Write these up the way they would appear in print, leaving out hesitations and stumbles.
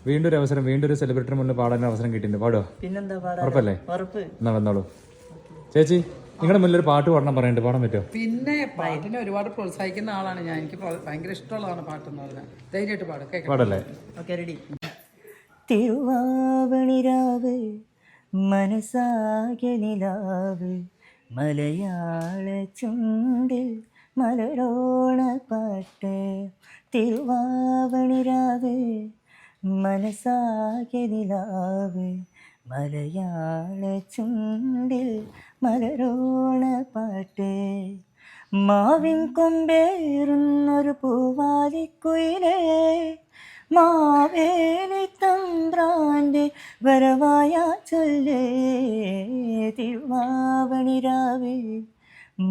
വീണ്ടും ഒരു അവസരം, വീണ്ടും ഒരു സെലിബ്രിറ്റിന് മുന്നിൽ പാടാൻ അവസരം കിട്ടിയിട്ടുണ്ട്. പാടുമോ? പിന്നെന്താ, ഉറപ്പല്ലേ? ഉറപ്പ്. എന്നാ വന്നോളൂ ചേച്ചി. നിങ്ങളുടെ മുന്നിൽ ഒരു പാട്ട് പാടണം പറയുന്നുണ്ട്, പാടാൻ പറ്റുമോ? പിന്നെ പാട്ടിനെ ഒരുപാട് പ്രോത്സാഹിക്കുന്ന ആളാണ് ഞാൻ. എനിക്ക് ഭയങ്കര ഇഷ്ടമുള്ളതാണ് പാട്ടെന്ന് പറഞ്ഞാൽ. ധൈര്യമായിട്ട് പാടും. പാടല്ലേ? Okay, ready. തിരുവാവണിരാവ് മനസാകെ നിലാവ് മലയാള ചുണ്ടിൽ മലരോണ പാട്ട്. തിരുവാവണിരാവ് മനസാകെ നിലാവ് മലയാള ചുണ്ടിൽ മലരോണ പാട്ട്. മാവിൻ കൊമ്പേറുന്നൊരു പൂവാലിക്കുയിലേ, മാവേലി തമ്പ്രാൻ്റെ വരവായ ചൊല്ലേ. തിരുവാവണിരാവ്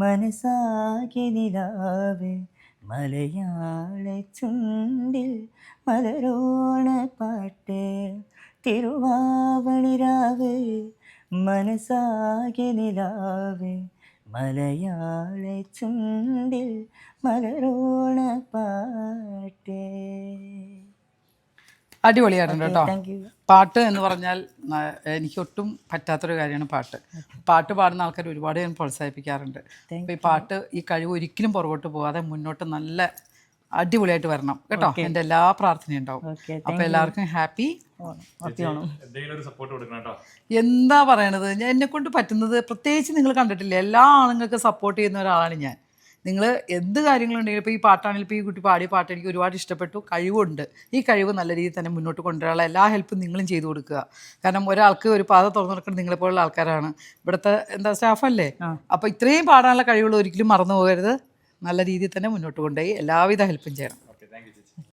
മനസാകെ നിലാവ് മലയാള ചുണ്ടിൽ മലരോണ പാട്ട്. തിരുവാവണിരാവ് മനസാകെ നിലാവ് മലയാള ചുണ്ടിൽ മലരോണ പാട്ട്. അടിപൊളിയായിട്ടുണ്ട് കേട്ടോ. പാട്ട് എന്ന് പറഞ്ഞാൽ എനിക്ക് ഒട്ടും പറ്റാത്തൊരു കാര്യമാണ് പാട്ട്. പാട്ട് പാടുന്ന ആൾക്കാർ ഒരുപാട് ഞാൻ പ്രോത്സാഹിപ്പിക്കാറുണ്ട്. അപ്പോൾ ഈ പാട്ട്, ഈ കഴിവ് ഒരിക്കലും പുറകോട്ട് പോകാതെ മുന്നോട്ട് നല്ല അടിപൊളിയായിട്ട് വരണം കേട്ടോ. എൻ്റെ എല്ലാ പ്രാർത്ഥനയും ഉണ്ടാവും. അപ്പോൾ എല്ലാവർക്കും ഹാപ്പി. എന്താ പറയണത്, എന്നെ കൊണ്ട് പറ്റുന്നത്, പ്രത്യേകിച്ച് നിങ്ങൾ കണ്ടിട്ടില്ല, എല്ലാ ആണുങ്ങൾക്കും സപ്പോർട്ട് ചെയ്യുന്ന ഒരാളാണ് ഞാൻ. നിങ്ങൾ എന്ത് കാര്യങ്ങളുണ്ടെങ്കിലും, ഇപ്പോൾ ഈ പാട്ടാണെങ്കിൽ, ഇപ്പോൾ ഈ കുട്ടി പാടിയ പാട്ട് എനിക്ക് ഒരുപാട് ഇഷ്ടപ്പെട്ടു. കഴിവുണ്ട്. ഈ കഴിവ് നല്ല രീതിയിൽ തന്നെ മുന്നോട്ട് കൊണ്ടുവരാനുള്ള എല്ലാ ഹെൽപ്പും നിങ്ങളും ചെയ്തു കൊടുക്കുക. കാരണം ഒരാൾക്ക് ഒരു പാത തുറന്നു കൊടുക്കുന്നത് നിങ്ങളെപ്പോലുള്ള ആൾക്കാരാണ്. ഇവിടുത്തെ സ്റ്റാഫല്ലേ. അപ്പോൾ ഇത്രയും പാടാനുള്ള കഴിവുകൾ ഒരിക്കലും മറന്നു പോകരുത്. നല്ല രീതിയിൽ തന്നെ മുന്നോട്ട് കൊണ്ടുപോയി എല്ലാവിധ ഹെൽപ്പും ചെയ്യണം.